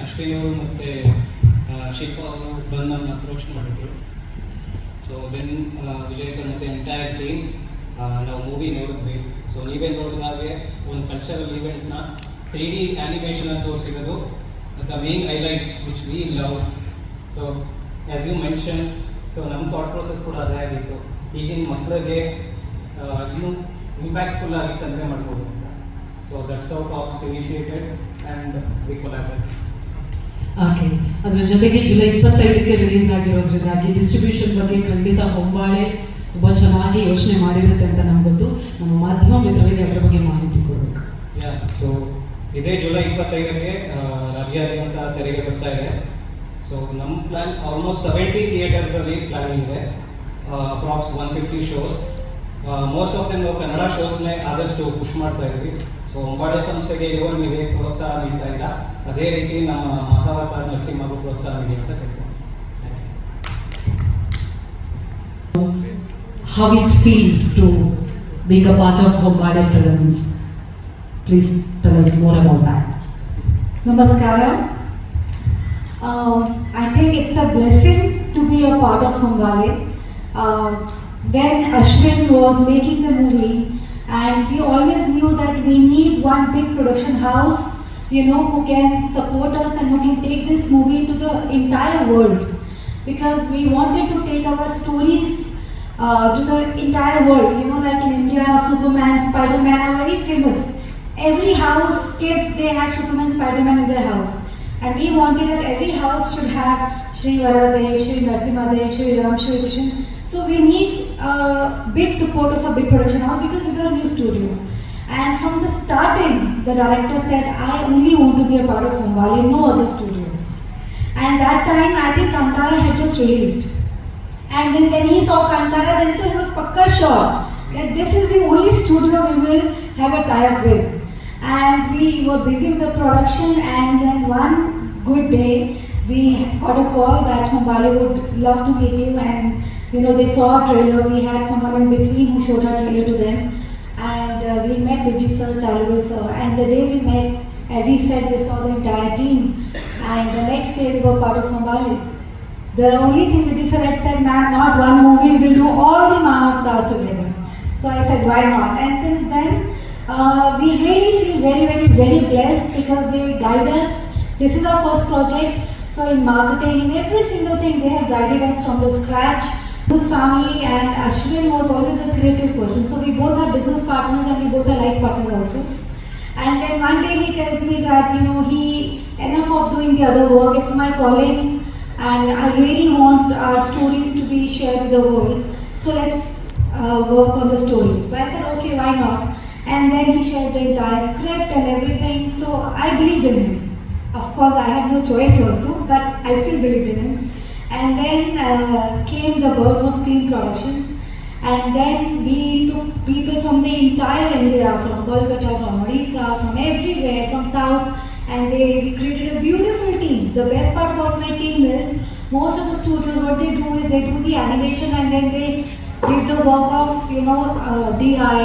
ಅಶ್ವಿನಿಯವರು ಮತ್ತು ಶಿಲ್ಪ ಅವರು ಬಂದು ನಮ್ಮನ್ನು ಅಪ್ರೋಚ್ ಮಾಡಿದ್ರು. ಸೊ ದೆನ್ ವಿಜಯ್ ಸರ್ ಮತ್ತು ಎಂಟೈರ್ ಟೀಮ್ ನಾವು ಮೂವಿ ನೋಡಿದ್ವಿ. ಸೊ ನೀವೇ ನೋಡಿದಾಗೆ ಒಂದು ಕಲ್ಚರಲ್ ಇವೆಂಟ್ನ 3D ಆ್ಯನಿಮೇಷನಲ್ಲಿ ತೋರಿಸಿರೋದು the main highlight which we love. So as you mention, so ನಮ್ಮ ಥಾಟ್ ಪ್ರೊಸೆಸ್ ಕೂಡ ಅದೇ ಆಗಿತ್ತು. ಈಗಿನ ಮಕ್ಕಳಿಗೆ ಇನ್ನೂ ಇಂಪ್ಯಾಕ್ಟ್ಫುಲ್ ಆಗಿ ಕನ್ವೆ ಮಾಡ್ಬೋದು ಅಂತ. So that's how talks initiated and we collaborate. Okay, ಅದರ ಜೊತೆಗೆ ಜುಲೈ 25ಕ್ಕೆ ರಿಲೀಸ್ ಆಗಿರೋದ್ರಿಂದಾಗಿ ಡಿಸ್ಟ್ರಿಬ್ಯೂಷನ್ ಬಗ್ಗೆ ಖಂಡಿತ ಹೊಂಬಾಳೆ ತುಂಬ ಚೆನ್ನಾಗಿ ಯೋಚನೆ ಮಾಡಿರುತ್ತೆ ಅಂತ ನಮ್ಗೆ ಗೊತ್ತು. ನಮ್ಮ ಮಾಧ್ಯಮ ಮಿತ್ರರಿಗೆ ಅದರ ಬಗ್ಗೆ ಮಾಹಿತಿ ಕೊಡಬೇಕು. ಸೊ ಇದೇ ಜುಲೈ 25ಕ್ಕೆ ರಾಜ್ಯಾದ್ಯಂತ ತೆರೆಗೆ ಬರ್ತಾ ಇದೆ. ಸೊ ನಮ್ಮ ಪ್ಲ್ಯಾನ್ ಆಲ್ಮೋಸ್ಟ್ 70 ಥಿಯೇಟರ್ಸಲ್ಲಿ ಪ್ಲ್ಯಾನಿಂಗ್ ಇದೆ. Approx 150 shows. Most of them ನಾವು ಕನ್ನಡ ಶೋಸ್ನೇ ಆದಷ್ಟು ಪುಷ್ ಮಾಡ್ತಾ ಇದ್ವಿ. ಸೊ ಹೊಂಬಾಳೆ ಸಂಸ್ಥೆಗೆ ಇವರು ನೀವೇ ಪ್ರೋತ್ಸಾಹ ನೀಡ್ತಾ ಇಲ್ಲ, ಅದೇ ರೀತಿ ನಮ್ಮ ಮಹಾವತಾರ ನರಸಿಂಹಗೂ ಪ್ರೋತ್ಸಾಹ ನೀಡಿ ಅಂತ ಕೇಳ್ತೀನಿ. How it feels to being a part of Hombalefilms. Please tell us more about that. Namaskaram. I think it's a blessing to be a part of Hombale. When Ashwin was making the movie, and we always knew that we need one big production house, who can support us and who can take this movie to the entire world. Because we wanted to take our stories to the entire world. Like in India, Superman, Spider-Man are very famous. Every house, kids, they have Superman, Spider-Man in their house. And we wanted that every house should have Shri Varadev, Shri Narasimhadev, Shri Ram, Shri Krishna. So we need big support of a big production house because we are a new studio. And from the starting, the director said, I only want to be a part of Hombale, no other studio. And that time, I think Kantara had just released. And then when he saw Kantara, then he was pakka sure that this is the only studio we will have a tie-up with. And we were busy with the production, and then one good day, we got a call that Hombale would love to meet you, and they saw our trailer. We had someone in between who showed our trailer to them, and we met Vijay sir, Chaluva sir, and the day we met, as he said, they saw the entire team, and the next day they were part of Hombale. The only thing Vijay sir had said, ma'am, not one movie, we will do all the Mahavatars together. So I said, why not? And since then, we really feel very, very, very blessed because they guide us. This is our first project. So in marketing, in every single thing, they have guided us from the scratch. This family, and Ashwin was always a creative person. So we both are business partners and we both are life partners also. And then one day he tells me that, he enough of doing the other work. It's my calling and I really want our stories to be shared with the world. So let's work on the stories. So I said, okay, why not? And then he shared the entire script and everything. So I believed in him. Of course, I had no choice also, but I still believed in him. And then came the birth of Team Productions. And then we took people from the entire India, from Kolkata, from Odisha, from everywhere, from South. And we created a beautiful team. The best part about my team is, most of the studios, what they do is they do the animation and then they give the work of, DI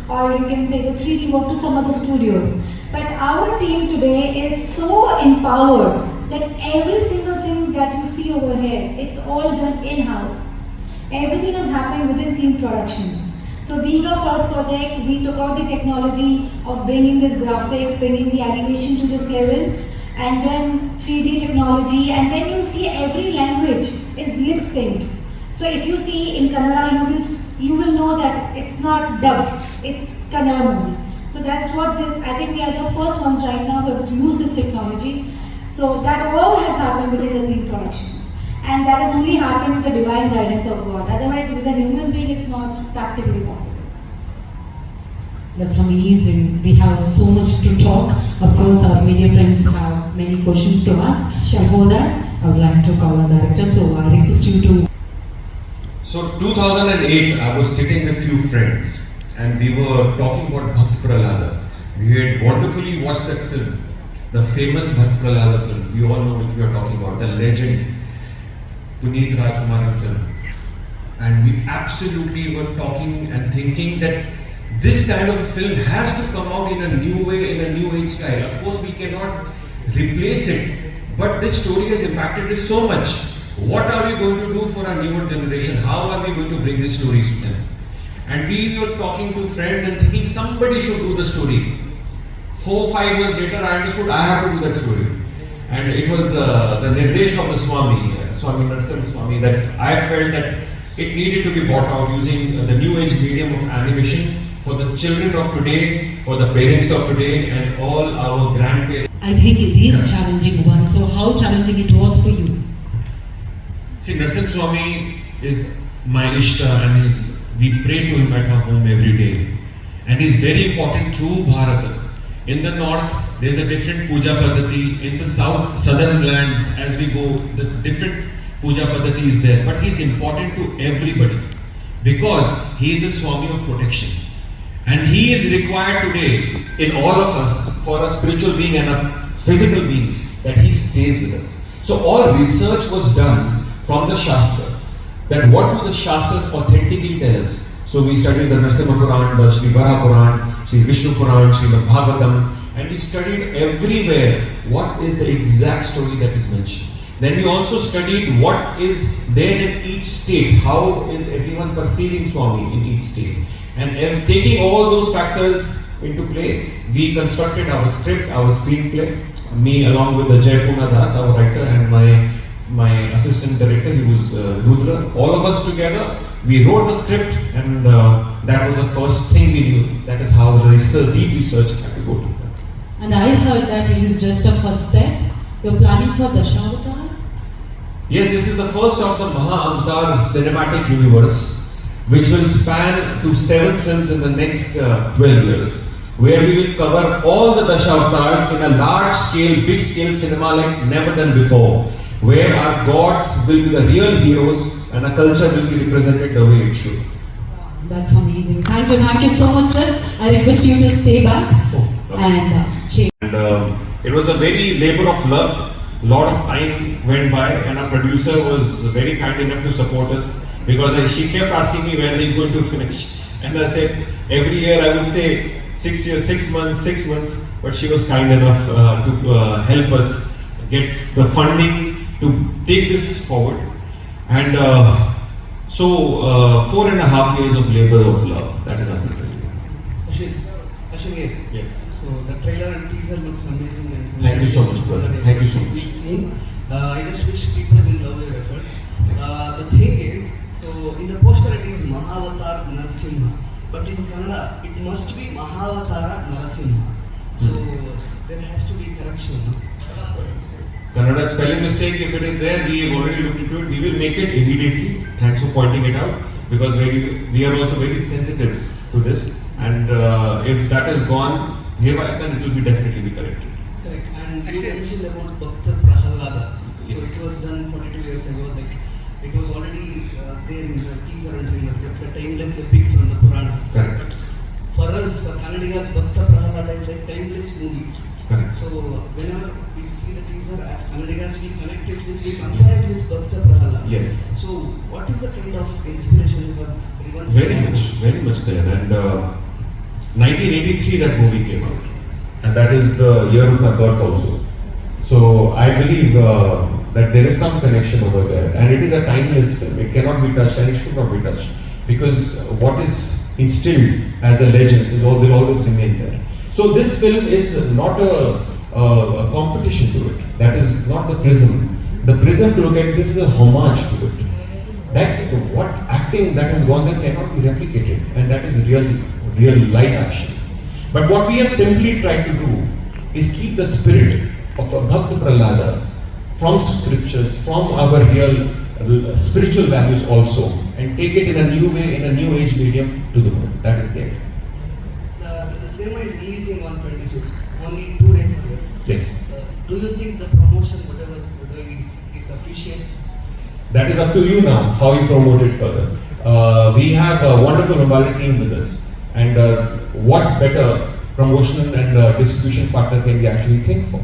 or you can say the 3D work to some other studios. But our team today is so empowered that every single thing that you see over here, it's all done in-house. Everything has happened within Team Productions. So being our first project, we took out the technology of bringing this graphics, bringing the animation to this level, and then 3D technology, and then you see every language is lip synced. So if you see in Kannada, you will know that it's not dubbed, it's Kannada movie. So that's what I think we are the first ones right now to use this technology. So that all has happened within the Team Productions. And that has only happened with the divine guidance of God. Otherwise, with a human being, it's not practically possible. That's amazing. We have so much to talk. Of course, our media friends have many questions to ask. Sure. Before that, I would like to call our director. So I request you to. So 2008, I was sitting with few friends and we were talking about Bhakt Prahlada. We had wonderfully watched that film, the famous Bhakt Prahlada film. We all know what we are talking about, the legend Puneet Rajkumaran film. And we absolutely were talking and thinking that this kind of a film has to come out in a new way, in a new age style. Of course, we cannot replace it. But this story has impacted us so much. What are we going to do for our newer generation? How are we going to bring these stories to them? And we were talking to friends and thinking somebody should do the story. 4-5 years later, I understood I have to do that story. And it was the Nirdesh of the Swami Narasimha Swami, that I felt that it needed to be brought out using the new age medium of animation for the children of today, for the parents of today, and all our grandparents. I think it is challenging one. So how challenging it was for you? See, Narasimha Swami is my Ishta, and we pray to him at our home every day. And he's very important through Bharata. In the north, there's a different puja paddhati. In the southern lands, as we go, the different puja paddhati is there. But he's important to everybody because he is the Swami of protection. And he is required today in all of us, for a spiritual being and a physical being, that he stays with us. So all research was done from the Shastra, that what do the Shastras authentically tell us. So we studied the Narasimha Puran, the Sri Varaha Puran, Sri Vishnu Puran, Sri Bhagavatam, and we studied everywhere what is the exact story that is mentioned. Then we also studied what is there in each state, how is everyone perceiving Swami in each state. And taking all those factors into play, we constructed our script, our screenplay. Me along with the Jai Puna Das, our writer, and my assistant director, he was Rudra. All of us together, we wrote the script, and that was the first thing we knew. That is how the deep research had to go to. And I heard that it is just a first step. You're planning for Dashavatar? Yes, this is the first of the Maha-Avatar cinematic universe, which will span to 7 films in the next 12 years, where we will cover all the Dashavatars in a large scale, big scale cinema like never done before, where our gods will be the real heroes and our culture will be represented the way it should. That's amazing. Thank you so much, sir. I request you to stay back and change. And it was a very labor of love. A lot of time went by, and our producer was very kind enough to support us, because she kept asking me when are you going to finish. And I said every year I would say 6 months, but she was kind enough to help us get the funding to take this forward. And so 4.5 years of labor of love, that is unbelievable. Ashwin, Yes. so the trailer and teaser looks amazing. And Thank you so much, brother. Thank you so much. I just wish people will love your effort. The thing is, so in the poster it is Mahavatar Narasimha, but in Kannada it must be Mahavatara Narasimha. So there has to be correction. Kannada spelling mistake, if it is there, we have already looked into it. We will make it immediately. Thanks for pointing it out, because we are also very sensitive to this. And if that is gone hereby, then it will be definitely be corrected. Correct. And you mentioned about Bhakta Prahalada. So it was done 42 years ago. Like it was already there in the teaser and trailer. The timeless epic from the Puranas. Correct. But for us, for Kannadigas, Bhakta Prahalada is like timeless movie. Correct. So whenever we see the teaser, as Kannadigas, we connect it with, we compare it with Bhakta Prahalada. Yes. So what is the kind of inspiration you have given? Very much there. And 1983 that movie came out, and that is the year of my birth also. So I believe that there is some connection over there, and it is a timeless film. It cannot be touched, and it should not be touched, because what is instilled as a legend will always remain there. So this film is not a competition to it. That is not the prism. The prism, to look at it, this is a homage to it. That what acting that has gone there cannot be replicated, and that is real live action. But what we have simply tried to do is keep the spirit of a Bhakta Prahlada from scriptures, from our real spiritual values also, and take it in a new way, in a new age medium to the world. That is there. The cinema is releasing on 25th, only 2 days ago. Yes. Do you think the promotion, whatever is efficient? That is up to you now, how you promote it further. We have a wonderful Hombale team with us. And what better promotion and distribution partner can we actually think for?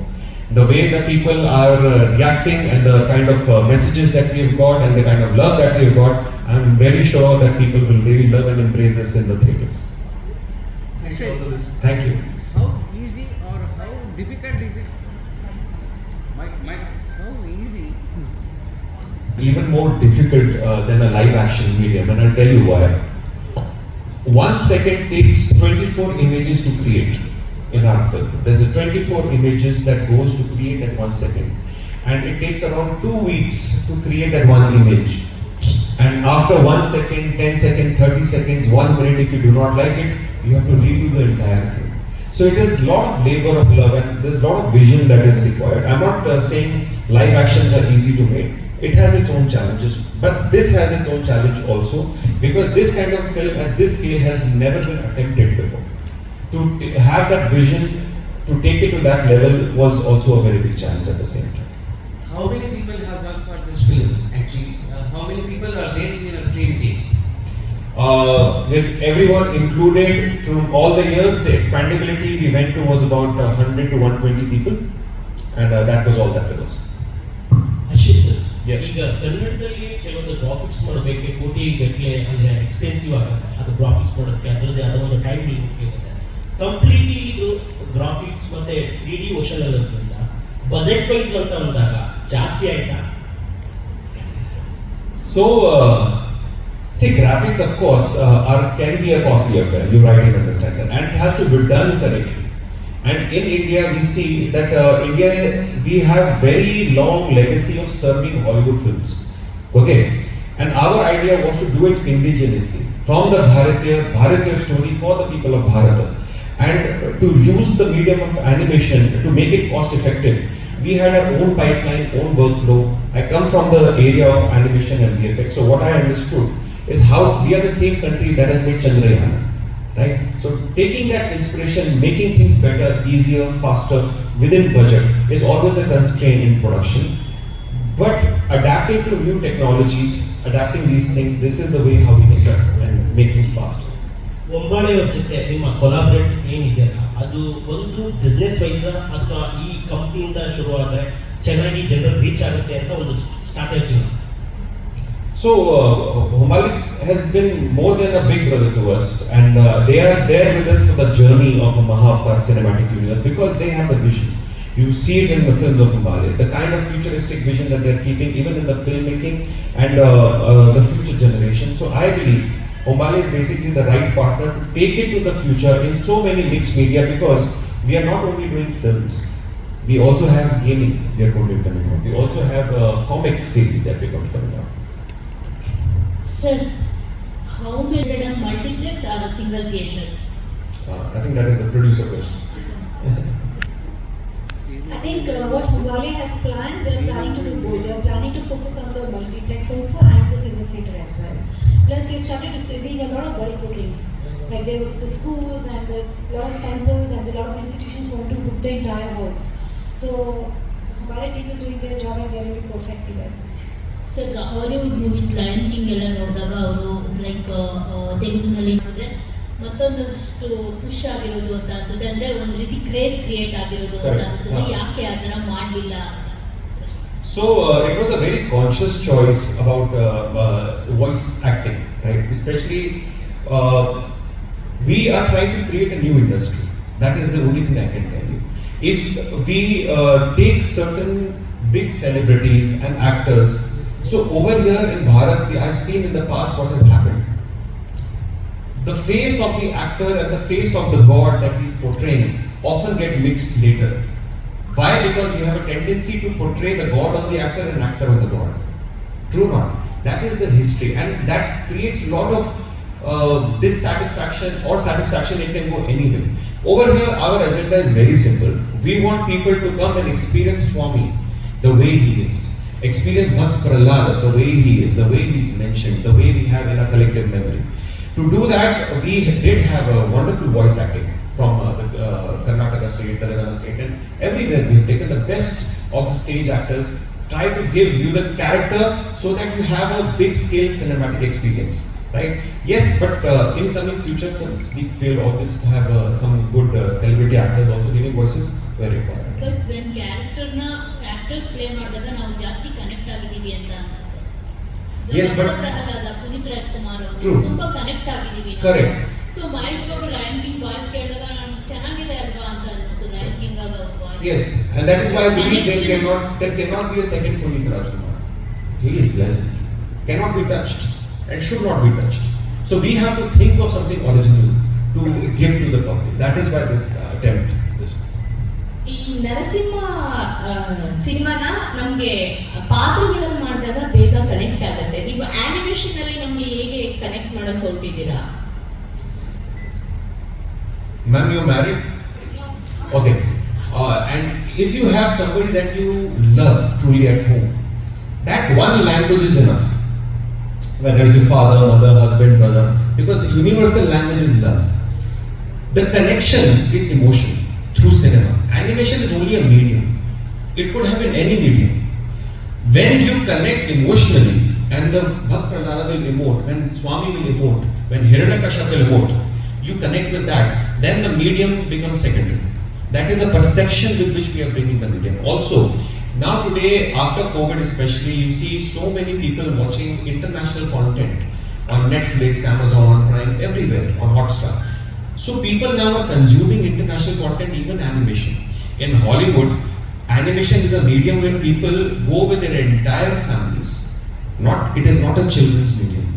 The way that people are reacting, and the kind of messages that we have got, and the kind of love that we have got, I'm very sure that people will really love and embrace this in the theaters. Thank you. All the best. Thank you. How easy or how difficult is it even more difficult than a live action medium, and I'll tell you why. 1 second takes 24 images to create in our film. There's a 24 images that goes to create at 1 second, and it takes around 2 weeks to create that one image. And after 1 second, 10 seconds, 30 seconds, 1 minute, if you do not like it, you have to redo the entire thing. So it is a lot of labor of love, and there's a lot of vision that is required. I'm not saying live actions are easy to make. It has its own challenges, but this has its own challenge also, because this kind of film at this scale has never been attempted before. To have that vision, to take it to that level was also a very big challenge at the same time. How many people have worked for this film actually? How many people are there in a dream team? With everyone included from all the years, the expandability we went to was about 100 to 120 people, and that was all that there was. Ashwin sir, Yes. ಈಗ ಕನ್ನಡದಲ್ಲಿ ಕೆಲವೊಂದು graphics ಮಾಡಬೇಕು, ಕೋಟಿ ಗಟ್ಟಲೆ ಅಂದ್ರೆ expensive ಆಗುತ್ತೆ ಅದು graphics ಮಾಡೋದಕ್ಕೆ, ಅದರದ್ದೇ ಆದ ಒಂದು ಟೈಮ್ ಲಿಮಿಟ್ ಇರುತ್ತೆ. ಕಂಪ್ಲೀಟ್ಲಿ ಇದು ಗ್ರಾಫಿಕ್ಸ್ ಮತ್ತೆ 3D ಓಷನ್ ಇರೋದ್ರಿಂದ ಬಜೆಟ್ ವೈಸ್ ಅಂತ ಅಂದಾಗ ಜಾಸ್ತಿ ಆಯ್ತಾ? So, see, graphics of course can be a costly affair. You rightly understand that, and it has to be done correctly. And in India, we see that we have very long legacy of serving Hollywood films. Okay, and our idea was to do it indigenously from the Bharatiya story for the people of Bharat, and to use the medium of animation to make it cost effective. We had our own pipeline, own workflow. I come from the area of animation and VFX, so what I understood is how we are the same country that has made Chandrayaan, right? So taking that inspiration, making things better, easier, faster, within budget is always a constraint in production. But adapting to new technologies, adapting these things, this is the way how we can try and make things faster. ಒಂಬಾಳೆ ಅವ್ರ ಜೊತೆ ನಿಮ್ಮ collaborate ಏನಿದೆಯಲ್ಲ, ಅದು ಒಂದು business wise ಅಥವಾ ಈ ಕಂಪ್ನಿಯಿಂದ ಶುರುವಾದರೆ ಚೆನ್ನಾಗಿ ಜನರು ರೀಚ್ ಆಗುತ್ತೆ ಅಂತ ಒಂದು strategy? So Hombale has been more than a big brother to us, and they are there with us for the journey of a Mahavatar cinematic universe, because they have the vision. You see it in the films of Hombale, the kind of futuristic vision that they're keeping even in the filmmaking and the future generation. So I believe Hombale is basically the right partner to take it to the future in so many mixed media, because we are not only doing films, we also have gaming we are going to be coming out. We also have a comic series that we're going to be coming out. Sir, how many are multiplex or single theaters? I think that is the producer question. I think what Hombale has planned, they are planning to do both. They are planning to focus on the multiplex also and the single theatre as well. Plus, we've started receiving a lot of bulk bookings. Like the schools and a lot of temples and a lot of institutions want to book the entire halls. So, Hombale team is doing their job and they are doing perfectly well. Sir, Hollywood movies lion king ಎಲ್ಲ ನೋಡಿದಾಗ ಅವರು like ತೆಲುಗುನಲ್ಲಿ ಅನ್ಸಿದ್ರೆ ಮತ್ತೊಂದಷ್ಟು push ಆಗಿರೋದು ಅಂತ ಅನ್ಸುತ್ತೆ, ಅಂದ್ರೆ ಒಂದು ರೀತಿ ಕ್ರೇಜ್ ಕ್ರಿಯೇಟ್ ಆಗಿರೋದು ಅಂತ ಅನ್ಸುತ್ತೆ. ಯಾಕೆ ಆ ಥರ ಮಾಡಲಿಲ್ಲ ಅಂತ? So it was a very conscious choice about voice acting, right? Especially we are trying to create a new industry. That is the only thing I can tell you. If we take certain big celebrities and actors, so over here in Bharat, I've seen in the past what has happened. The face of the actor and the face of the god that he's portraying often get mixed later. Why? Because we have a tendency to portray the god on the actor and actor on the god. True or not? That is the history, and that creates a lot of dissatisfaction or satisfaction. It can go anyway. Over here, our agenda is very simple. We want people to come and experience Swami the way he is. Experience Bhakt Prahlad the way he is, the way he is mentioned, the way we have in our collective memory. To do that, we did have a wonderful voice acting from the Karnataka state, Telangana state, and everywhere we have taken the best of the stage actors, try to give you the character so that you have a big scale cinematic experience, right? Yes, but in coming future films, we will always have some good celebrity actors also giving voices where required. But when ಕ್ಯಾರೆಕ್ಟರ್ನ actors play ಮಾಡಿದಾಗ ನಾವು ಜಾಸ್ತಿ connect ಆಗಿದ್ದೀವಿ ಅಂತ ಅನ್ಸುತ್ತೆ. Yes, but Pralhad, Puneeth Rajkumar ಅವರು True. ತುಂಬಾ connect ಆಗಿದ್ದೀವಿ. Correct. So Mahesh Babu lion king voice ಕೇಳಿದಾಗ ನಾನು ಚೆನ್ನಾಗಿದೆ ಅಲ್ವಾ ಅಂತ ಅನಿಸ್ತು. ಲಯನ್ ಕಿಂಗ್ ಆಗ Yes, and that is why I believe there cannot be a second Puneet Rajkumar. he is legend. Cannot be touched and should not be touched. So we have to think of something original to give to the public. That is why this attempt. This. ಈ ನರಸಿಂಹ ಸಿನಿಮಾನ ನಮಗೆ ಪಾತ್ರಗಳನ್ನು ಮಾಡಿದಾಗ ಬೇಗ connect ಆಗುತ್ತೆ. ನೀವು animation ಅಲ್ಲಿ ನಮಗೆ ಹೇಗೆ ಕನೆಕ್ಟ್ ಮಾಡಕ್ ಹೊರಟಿದ್ದೀರಾ? Ma'am, you're married? Okay. And if you have somebody that you love truly at home, that one language is enough. Whether it's your father, mother, husband, brother, because universal language is love. The connection is emotion through cinema. Animation is only a medium. It could have been any medium. When you connect emotionally, and the Bhakt Prahlada will emote, when Swami will emote, when Hiranyakashipu will emote, you connect with that, then the medium becomes secondary. That is a perception with which we are bringing the medium. Also, now today, after COVID especially, you see so many people watching international content on Netflix, Amazon Prime, everywhere, on Hotstar. So people now are consuming international content, even animation. In Hollywood, animation is a medium where people go with their entire families. It is not a children's medium.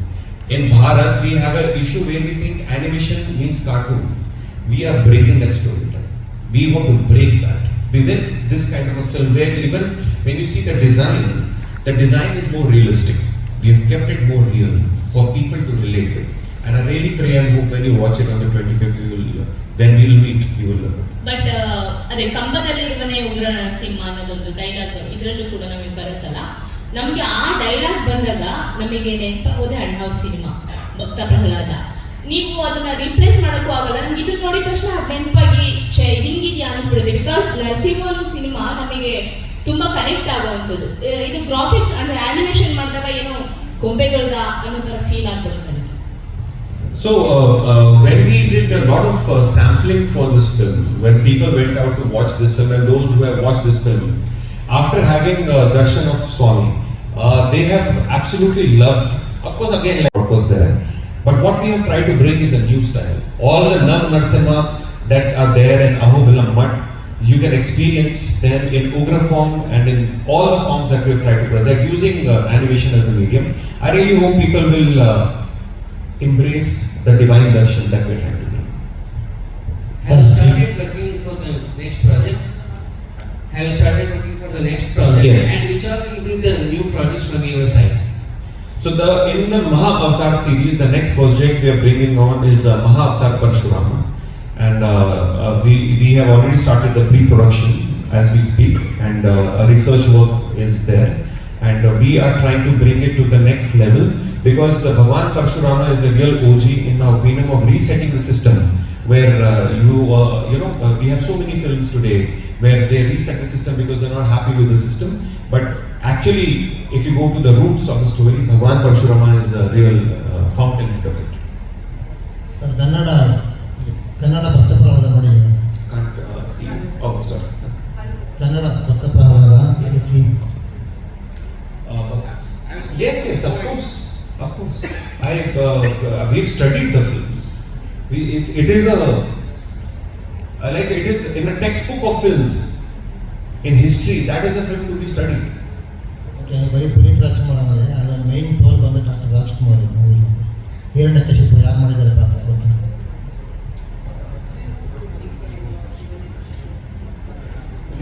In Bharat, we have an issue where we think animation means cartoon. We are breaking that storyline. We want to break that. With this kind of a film, where even when you see the design is more realistic. We have kept it more real for people to relate with. And I really pray and hope when you watch it on the 25th, when we will meet, you will learn. But ಅದೇ ಕಂಬದಲ್ಲಿರುವನೇ ಉಗ್ರ ನರಸಿಂಹ ಅನ್ನೋದೊಂದು dialogue ಇದರಲ್ಲೂ ಕೂಡ ನಮಗೆ ಬರುತ್ತಲ್ಲ, ನಮಗೆ ಆ dialogue ಬಂದಾಗ ನಮಗೆ ನೆನಪಾಗೋದೇ ಅಣ್ಣವ್ರ ಸಿನಿಮಾ ಭಕ್ತ ಪ್ರಹ್ಲಾದ. ನೀವು ಅದನ್ನ ರಿಪ್ಲೇಸ್ ಮಾಡೋಕ್ಕೂ ಆಗಲ್ಲ. ನಮ್ಗೆ ಇದು ನೋಡಿದ ತಕ್ಷಣ ಅದು ನೆನಪಾಗಿ ಹಿಂಗಿದ್ಯಾ ಅನಿಸ್ಬಿಡುತ್ತೆ. ಬಿಕಾಸ್ ನರಸಿಂಹನ್ ಸಿನಿಮಾ ನಮಗೆ ತುಂಬಾ ಕನೆಕ್ಟ್ ಆಗುವಂಥದ್ದು. ಇದು ಗ್ರಾಫಿಕ್ಸ್ ಅಂದ್ರೆ ಆನಿಮೇಷನ್ ಮಾಡಿದಾಗ ಏನೋ ಗೊಂಬೆಗಳದ ಅನ್ನೋ ಥರ ಫೀಲ್ ಆಗ್ಬಿಡುತ್ತೆ ನನಗೆ. So when we did a lot of sampling for this film, when people went out to watch this film and those who have watched this film, after having darshan of Swami, they have absolutely loved. Of course, again, like what was there. But what we have tried to bring is a new style. All the Nav Narsimha that are there in Ahobilam Mutt, you can experience them in Ugra form and in all the forms that we have tried to present using animation as the medium. I really hope people will embrace the divine darshan that we are trying to bring. Have you started working for the next project? Have you started working for the next project? Yes. And which are will be the new projects from your side? So in the Maha Avatar series, the next project we are bringing on is Maha Avatar Parshurama, and we have already started the pre-production as we speak, and a research work is there, and we are trying to bring it to the next level because Bhagwan Parshurama is the real OG in my opinion of resetting the system. Where we have so many films today where they reset the system because they're not happy with the system. But actually, if you go to the roots of the story, Bhagwan Parshurama is a real fountainhead of it. Kannada ಭಕ್ತ ಪ್ರಹ್ಲಾದ ನೋಡಿದ್ದೀವಿ. Can't see. Oh, sorry. Kannada ಭಕ್ತ Pralhad Yes, of course. We've studied the film. It is in a textbook of films in history. That is a film to be studied. Okay, ಬರೀ ಪುನೀತ್ ರಾಜ್ಕುಮಾರ್ ಅಂದರೆ ಅದರ main ಸೋಲ್ ಬಂದು doctor Rajkumar movie. Hiranyakashipu ಯಾರು ಮಾಡಿದ್ದಾರೆ ಪಾತ್ರ ಗೊತ್ತಾ?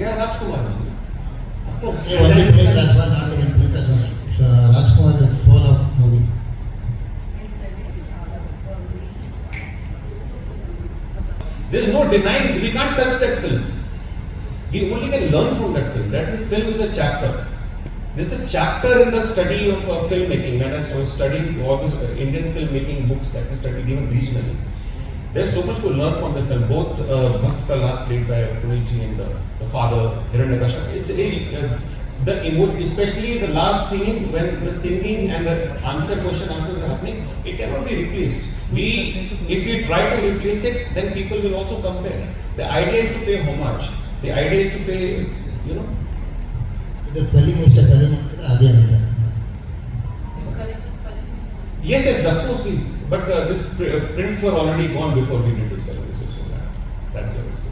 Yeah, Rajkumar. Of course. Only Pulith Rajkumar, not only Pulith Rajkumar. Rajkumar is the soul of movie. There's no denying. We can't touch that film. We only can learn from that film. That film is a chapter. There's a chapter in the study of filmmaking. When I was studying all these Indian filmmaking books that we studied even regionally, there's so much to learn from the film. Both Bhakt Prahlad played by Punitji and the father Hiranyakashipu. It's especially the last scene when the singing and the answers are happening. It cannot be replaced. If we try to replace it, then people will also compare. The idea is to pay homage. The idea is to pay, The spelling mistake ಸರಿ ಮಾಡಿದ್ರೆ ಅದೇ ಅಂತ. Yes, of course but these prints were already gone before we did this spelling mistake. So that's what it is.